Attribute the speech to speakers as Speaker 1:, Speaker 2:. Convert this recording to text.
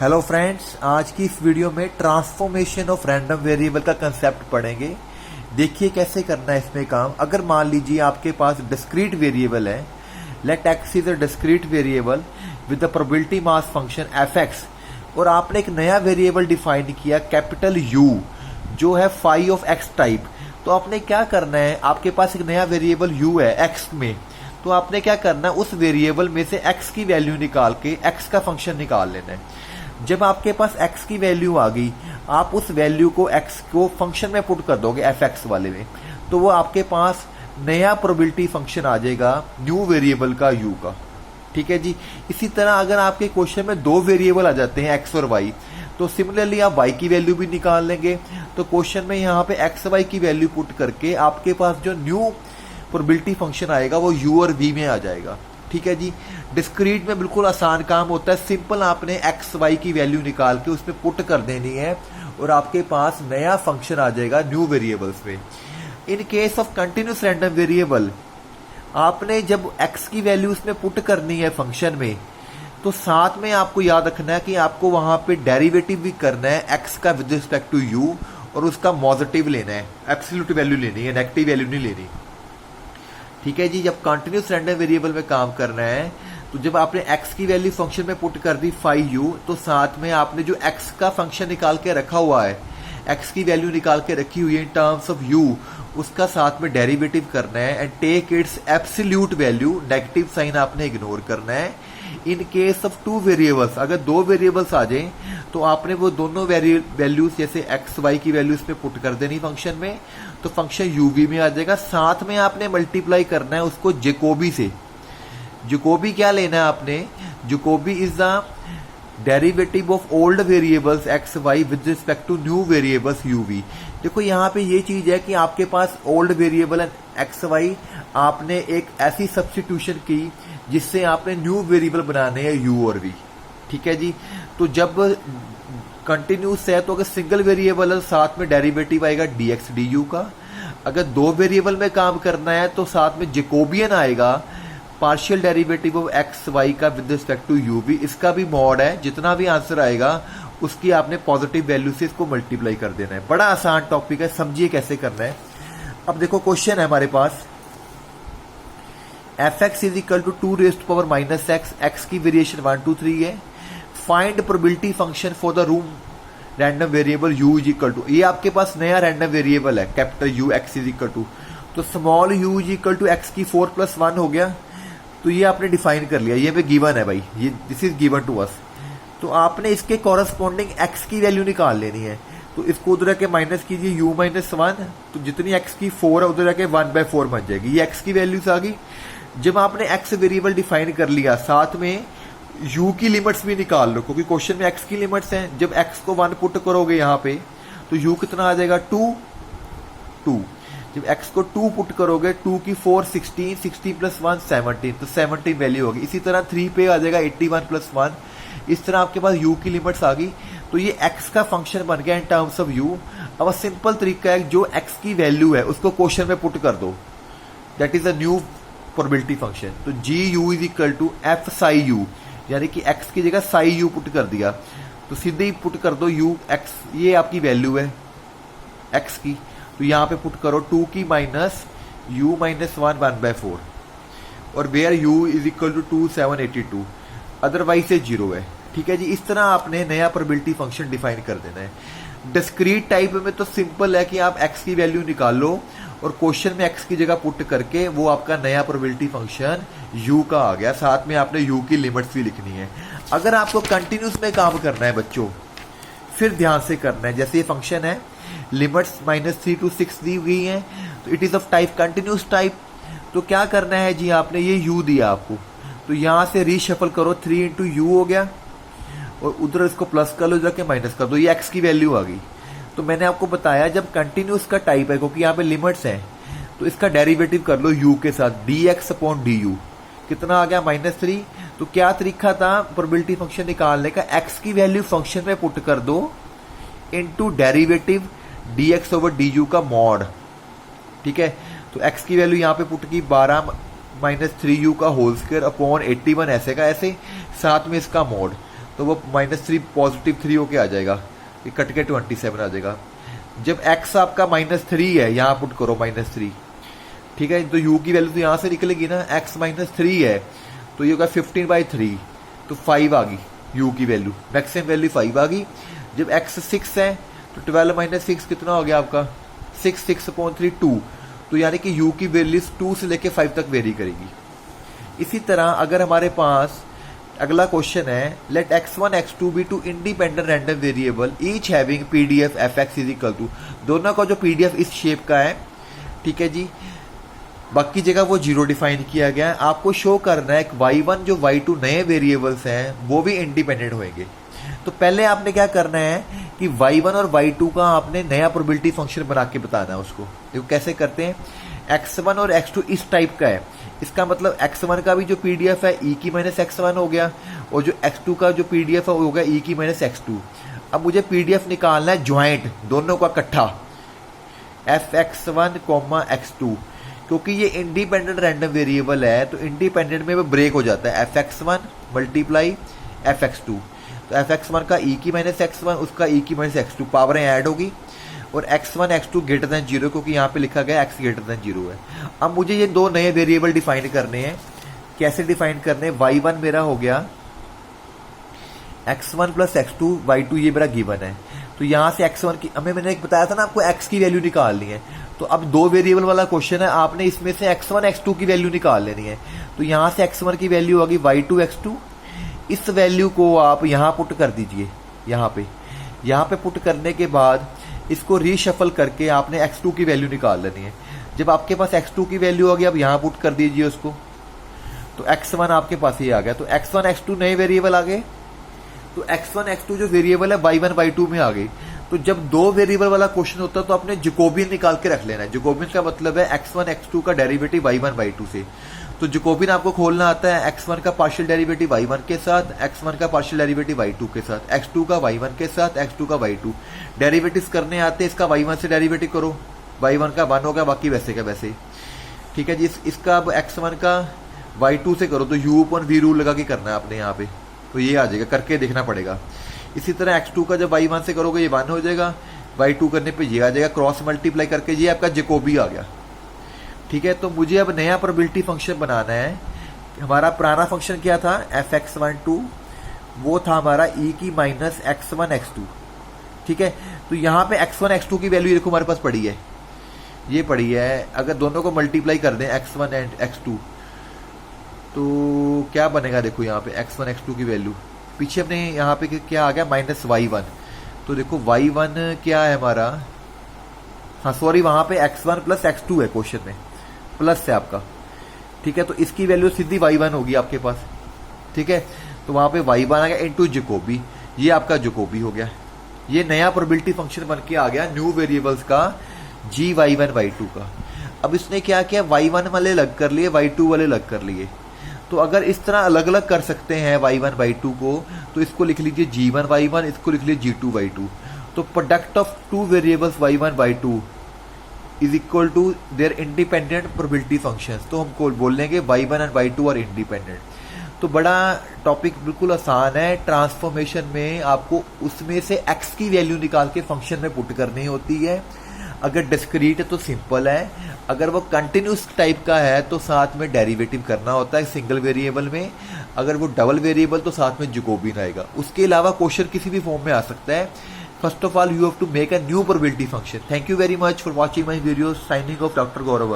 Speaker 1: Hello friends, आज की इस वीडियो में ट्रांसफॉर्मेशन ऑफ रैंडम वेरिएबल का कंसेप्ट पढ़ेंगे। देखिए कैसे करना है इसमें काम। अगर मान लीजिए आपके पास डिस्क्रीट वेरिएबल है, let x is a discrete variable with the probability mass function f x, और आपने एक नया वेरिएबल डिफाइन किया कैपिटल यू जो है फाई ऑफ एक्स टाइप। तो आपने क्या करना है, आपके पास एक नया वेरिएबल यू है एक्स में, तो आपने क्या करना है, उस वेरिएबल में से एक्स की वैल्यू निकाल के एक्स का फंक्शन निकाल लेना है। जब आपके पास x की वैल्यू आ गई, आप उस वैल्यू को x को फंक्शन में पुट कर दोगे एफ एक्स वाले में, तो वो आपके पास नया प्रोबेबिलिटी फंक्शन आ जाएगा न्यू वेरिएबल का u का। ठीक है जी। इसी तरह अगर आपके क्वेश्चन में दो वेरिएबल आ जाते हैं x और y, तो सिमिलरली आप y की वैल्यू भी निकाल लेंगे। तो क्वेश्चन में यहाँ पे x y की वैल्यू पुट करके आपके पास जो न्यू प्रोबेबिलिटी फंक्शन आएगा वो u और v में आ जाएगा। ठीक है जी। डिस्क्रीट में बिल्कुल आसान काम होता है, सिंपल आपने एक्स वाई की वैल्यू निकाल के उसमें पुट कर देनी है और आपके पास नया फंक्शन आ जाएगा न्यू वेरिएबल्स में। इन case of continuous random variable, आपने जब एक्स की वैल्यू उसमें पुट करनी है फंक्शन में, तो साथ में आपको याद रखना है कि आपको वहां पे डेरिवेटिव भी करना है एक्स का विद रिस्पेक्ट टू यू, और उसका पॉजिटिव लेना है, एब्सोल्यूट वैल्यू लेनी है, नेगेटिव वैल्यू नहीं लेनी। ठीक है जी। जब कंटिन्यूस रैंडम वेरिएबल में काम करना है, तो जब आपने x की वैल्यू फंक्शन में पुट कर दी फाई यू, तो साथ में आपने जो x का फंक्शन निकाल के रखा हुआ है, x की वैल्यू निकाल के रखी हुई है इन टर्म्स ऑफ u, उसका साथ में डेरिवेटिव करना है and take its absolute value, negative sign आपने इग्नोर करना है। In case of two variables, अगर दो वेरिएबल्स आ जाए तो आपने वो दोनों वैल्यूज जैसे एक्स वाई की वैल्यू इसमें पुट कर देनी फंक्शन में, तो फंक्शन यूवी में आ जाएगा। साथ में आपने मल्टीप्लाई करना है उसको जैकोबी से। जैकोबी क्या लेना है आपने, Jacobi is the derivative of old variables x y with respect to new variables u v. देखो यहाँ पे ये चीज है कि आपके पास ओल्ड वेरिएबल एक्स वाई, आपने एक ऐसी सब्स्टिट्यूशन की जिससे आपने न्यू वेरिएबल बनाने हैं यू और वी। ठीक है जी। तो जब कंटिन्यूस है तो अगर सिंगल वेरिएबल है, साथ में डेरिवेटिव आएगा dx du का। अगर दो वेरिएबल में काम करना है तो साथ में जैकोबियन आएगा, partial derivative of x y का with respect to u v. इसका भी मॉड है, जितना भी आंसर आएगा उसकी आपने पॉजिटिव वैल्यू से इसको मल्टीप्लाई कर देना है। बड़ा आसान टॉपिक है, समझिए कैसे करना है। अब देखो क्वेश्चन है हमारे पास, f x is equal to 2 raised to power minus x, x की वेरिएशन 1 2 3 है। Find probability function for the room random variable u is equal to, ये आपके पास नया रैंडम वेरिएबल है capital u x is equal to, तो small u is equal to x की 4 + 1 हो गया। तो ये आपने डिफाइन कर लिया, ये पे गिवन है भाई, ये this is given to us. तो आपने इसके कॉरस्पॉन्डिंग x की वैल्यू निकाल लेनी है। तो इसको उधर के माइनस कीजिए u - 1, तो जितनी x की 4 है उधर के 1/4 बन जाएगी। ये x की वैल्यूज आ गई। जब आपने x वेरिएबल डिफाइन कर लिया, साथ में u की लिमिट्स भी निकाल लो, क्योंकि क्वेश्चन में x की लिमिट्स हैं। जब x को 1 पुट करोगे यहाँ पे, तो u कितना आ जाएगा 2। जब x को 2 पुट करोगे, 2 की 4 16, 16 + 1 17, तो 17 वैल्यू होगी। इसी तरह 3 पे आ जाएगा 81 + 1। इस तरह आपके पास u की लिमिट्स आ गई। तो ये x का फंक्शन बन गया इन टर्म्स ऑफ u। अब सिंपल तरीका है, जो x की वैल्यू है उसको क्वेश्चन में पुट कर दो, that is a new probability function. तो GU is equal to F psi U, यानी कि x की जगह साई यू पुट कर दिया, तो सीधे ही पुट कर दो u x, ये आपकी वैल्यू है x की, तो यहाँ पे पुट करो 2 की माइनस u - 1 1/4, और where u is equal to 2782, otherwise से 0 है। ठीक है जी। इस तरह आपने नया प्रोबेबिलिटी फंक्शन डिफाइन कर देना है। डिस्क्रीट टाइप में तो सिंपल है कि आप x की वैल्यू निकाल लो और क्वेश्चन में x की जगह पुट करके वो आपका नया प्रोबेबिलिटी फंक्शन u का आ गया। साथ में आपने u की लिमिट्स भी लिखनी है। अगर आपको कंटिन्यूस में काम करना है बच्चों, फिर ध्यान से करना है। जैसे ये फंक्शन है, लिमिट्स -3 to 6 दी गई है, तो it is of type continuous type. तो क्या करना है जी, आपने ये u दिया आपको, तो यहां से रीशफल करो, 3 × u हो गया, और उधर इसको प्लस कर लो, जाके माइनस कर दो, ये x की वैल्यू आ गई। तो मैंने आपको बताया जब कंटिन्यूस का टाइप है, क्योंकि यहाँ पे लिमिट्स हैं, तो इसका डेरिवेटिव कर लो u के साथ, dx/du। कितना आ गया -3। तो क्या तरीका था प्रोबेबिलिटी फंक्शन निकालने का, x की वैल्यू फंक्शन में पुट कर दो इनटू डेरिवेटिव dx/du का मॉड। ठीक है। तो x की वैल्यू यहाँ पे पुट की 12 - 3u का होल स्क्वायर अपॉन 81 ऐसे का ऐसे, साथ में इसका मॉड। तो वो -3 +3 होके आ जाएगा, ये कट के 27 आ जाएगा। जब x आपका -3 है, यहाँ पुट करो -3, ठीक है, तो u की वैल्यू तो यहाँ से निकलेगी ना, x -3 है तो ये होगा 15/3, तो 5 आ गई u की वैल्यू, मैक्सिमम वैल्यू 5 आ गई। जब x 6 है तो 12 - 6 कितना हो गया आपका 6, 6/3 2, तो यानी कि u की वैल्यू 2 से लेके 5 तक वेरी करेगी। इसी तरह अगर हमारे पास अगला क्वेश्चन है, let x1 x2 be two independent random variable each having PDF fx is equal to, दोनों का जो PDF इस शेप का है, ठीक है जी, बाकी जगह वो 0 डिफाइन किया गया है। आपको शो करना है y1 जो y2 नए वेरिएबल्स हैं वो भी इंडिपेंडेंट होंगे। तो पहले आपने क्या करना है कि y1 और y2 का आपने नया प्रोबेबिलिटी फंक्शन बना के बताना है उसको। देखो कैसे करते हैं, x1 और x2 इस टाइप का है, इसका मतलब x1 का भी जो PDF है e की -x1 हो गया, और जो x2 का जो PDF है वो हो गया e की -x2। अब मुझे PDF निकालना है ज्वाइंट, दोनों का इकट्ठा, fx1, x2, क्योंकि ये इंडिपेंडेंट रैंडम वेरिएबल है तो इंडिपेंडेंट में वो ब्रेक हो जाता है, fx1 × fx2, तो fx1 का e की -x1, उसका e की -x2, पावरें ऐड होगी, और x1 x2 ग्रेटर देन 0, क्योंकि यहाँ पे लिखा गया x ग्रेटर देन 0 है। अब मुझे ये दो नए वेरिएबल डिफाइन करने हैं। कैसे डिफाइन करने हैं, y1 मेरा हो गया x1 + x2, y2 ये मेरा गिवन है, तो यहाँ से x1 की, हमें मैंने बताया था ना आपको x की वैल्यू निकालनी है, तो अब दो वेरिएबल वाला क्वेश्चन है, आपने इसमें से x1 x2 की वैल्यू निकाल लेनी है। तो यहाँ से x1 की वैल्यू होगी y2 x2, इस वैल्यू को आप यहाँ पुट कर दीजिए, यहाँ पे पुट करने के बाद इसको रीशफल करके आपने x2 की वैल्यू निकाल लेनी है। जब आपके पास x2 की वैल्यू होगी, अब यहाँ पुट कर दीजिए उसको, तो x1 आपके पास ये आ गया, तो x1 x2 नए वेरिएबल आ गए, तो x1 x2 जो वेरिएबल है y1 y2 में आ गई। तो जब दो वेरिएबल वाला क्वेश्चन होता है तो आपने जैकोबियन निकाल के रख लेना है। जैकोबियन का मतलब है x1 x2 का डेरिवेटिव y1 y2 से, तो जैकोबियन आपको खोलना आता है x1 का पार्शियल डेरिवेटिव y1 के साथ, x1 का पार्शियल डेरिवेटिव y2 के साथ, x2 का y1 के साथ, x2 का y2 डेरिवेटिव्स करने आते हैं। इसका y1 से डेरिवेटिव करो, y1 का 1 होगा, बाकी वैसे का वैसे, ठीक है जी। इसका अब x1 का y2 से करो, तो u/v रूल लगा के करना है आपने यहाँ पे, तो ये आ जाएगा, करके देखना पड़ेगा। इसी तरह x2 का जब y1 से करोगे ये 1 हो जाएगा, y2 करने पे ये आ जाएगा, क्रॉस मल्टीप्लाई करके ये आपका जैकोबी आ गया, ठीक है। तो मुझे अब नया प्रोबेबिलिटी फंक्शन बनाना है। हमारा पुराना फंक्शन क्या था, fx12, वो था हमारा e की -x1 x2, ठीक है। तो यहाँ पे x1 x2 की वैल्यू देखो हमारे पास पड़ी है, ये पड़ी है। अगर दोनों को मल्टीप्लाई कर दें x1 एंड x2 तो क्या बनेगा, देखो यहाँ पे x1 x2 की वैल्यू, पीछे अपने यहाँ पे क्या आ गया -y1, तो देखो y1 क्या है हमारा, हाँ सॉरी, वहां पे x1 + x2 है क्वेश्चन में, प्लस है आपका, ठीक है। तो इसकी वैल्यू सीधी y1 होगी आपके पास, ठीक है। तो वहां पे y1 आ गया इनटू जैकोबी, ये आपका जैकोबी हो गया। ये नया प्रोबेबिलिटी फंक्शन बन के आ गया न्यू वेरिएबल्स का, g y1 y2 का। अब इसने क्या किया, y1 वाले अलग कर लिए, y2 वाले अलग कर लिए। तो अगर इस तरह अलग अलग कर सकते हैं y1 y2 को, तो इसको लिख लीजिए g1 y1, इसको लिख लीजिए g2 y2। तो product of two variables y1 y2 is equal to their independent probability functions. तो हमको बोल लेंगे y1 and y2 are independent. तो बड़ा टॉपिक बिल्कुल आसान है। ट्रांसफॉर्मेशन में आपको उसमें से x की वैल्यू निकाल के फंक्शन में पुट करनी होती है। अगर डिस्क्रीट है तो सिंपल है, अगर वो कंटिन्यूस टाइप का है तो साथ में डेरिवेटिव करना होता है सिंगल वेरिएबल में, अगर वो डबल वेरिएबल तो साथ में जैकोबियन आएगा। उसके अलावा क्वेश्चन किसी भी फॉर्म में आ सकता है। First of all you have to make a new probability function. Thank you very much for watching my video. Signing off doctor Gaurav.